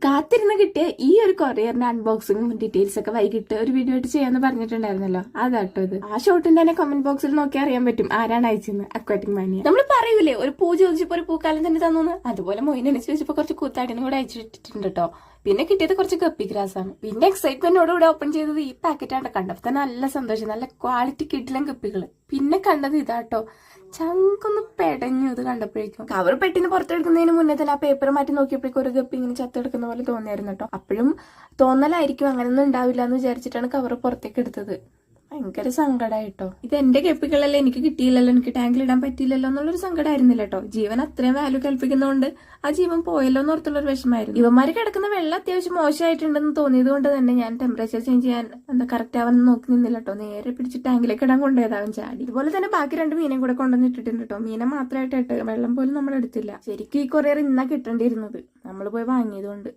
കാത്തിരുന്ന് കിട്ടിയ ഈ ഒരു കൊറിയറിന്റെ അൺബോക്സിംഗും ഡീറ്റെയിൽസ് ഒക്കെ വൈകിട്ട് ഒരു വീഡിയോ ആയിട്ട് ചെയ്യാന്ന് പറഞ്ഞിട്ടുണ്ടായിരുന്നല്ലോ. അതാട്ടോ ഇത്. ആ ഷോട്ടിന്റെ തന്നെ കമന്റ് ബോക്സിൽ നോക്കി അറിയാൻ പറ്റും ആരാണ് അയച്ചെന്ന്. അക്വാറ്റിക് മാനിയ. നമ്മൾ പറയൂലേ ഒരു പൂ ചോദിച്ചപ്പോ ഒരു പൂക്കാലം തന്നെ തന്നു. അതുപോലെ മൊയിനെ ചോദിച്ചപ്പോ കുറച്ച് കൂത്താടിനും കൂടെ അയച്ചിട്ടുണ്ട് കേട്ടോ. പിന്നെ കിട്ടിയത് കുറച്ച് ഗപ്പി ഗ്രാസ് ആണ്. പിന്നെ എക്സൈറ്റ്മെന്റോടുകൂടെ ഓപ്പൺ ചെയ്തത് ഈ പാക്കറ്റാണ്. കണ്ടപ്പോ തന്നെ നല്ല സന്തോഷം. നല്ല ക്വാളിറ്റി കിഡിലും ഗപ്പികള്. പിന്നെ കണ്ടത് ഇതാട്ടോ. ചങ്കൊന്ന് പെടഞ്ഞു ഇത് കണ്ടപ്പോഴേക്കും. കവർ പെട്ടിന്ന് പുറത്തെടുക്കുന്നതിന് മുന്നേ തന്നെ ആ പേപ്പർ മാറ്റി നോക്കിയപ്പോഴേക്കും ഒരു ഗപ്പി ഇങ്ങനെ ചത്തെടുക്കുന്ന പോലെ തോന്നിയായിരുന്നു കേട്ടോ. അപ്പോഴും തോന്നലായിരിക്കും, അങ്ങനെയൊന്നും ഉണ്ടാവില്ല എന്ന് വിചാരിച്ചിട്ടാണ് കവർ പുറത്തേക്ക് എടുത്തത്. ഭയങ്കര സങ്കടമായിട്ടോ. ഇത് എന്റെ ഗപ്പികളല്ലേ, എനിക്ക് കിട്ടിയില്ലല്ലോ, എനിക്ക് ടാങ്കിൽ ഇടാൻ പറ്റിയില്ലല്ലോ എന്നുള്ളൊരു സങ്കടമായിരുന്നില്ല കേട്ടോ. ജീവൻ അത്രയും വാല്യൂ കൽപ്പിക്കുന്നതുകൊണ്ട് ആ ജീവൻ പോയല്ലോ എന്നോർത്തുള്ളൊരു വിഷമായിരുന്നു. ഇവന്മാര് കിടക്കുന്ന വെള്ളം അത്യാവശ്യം മോശമായിട്ടുണ്ടെന്ന് തോന്നിയത് കൊണ്ട് തന്നെ ഞാൻ ടെമ്പറേച്ചർ ചേഞ്ച് ചെയ്യാൻ കറക്റ്റ് ആവാൻ നോക്കി നിന്നില്ല കേട്ടോ. നേരെ പിടിച്ച് ടാങ്കിലേക്ക് ഇടാൻ കൊണ്ടുപോയതാവൻ ചാടി. ഇതുപോലെ തന്നെ ബാക്കി 2 മീനെ കൂടെ കൊണ്ടുവന്നിട്ടിട്ടുണ്ട് കേട്ടോ. മീനെ മാത്രമായിട്ട് വെള്ളം പോലും നമ്മൾ എടുത്തില്ല. ശരിക്കും ഈ കൊറിയർ ഇന്നാ കിട്ടേണ്ടിയിരുന്നത്, നമ്മൾ പോയി വാങ്ങിയതുകൊണ്ട്.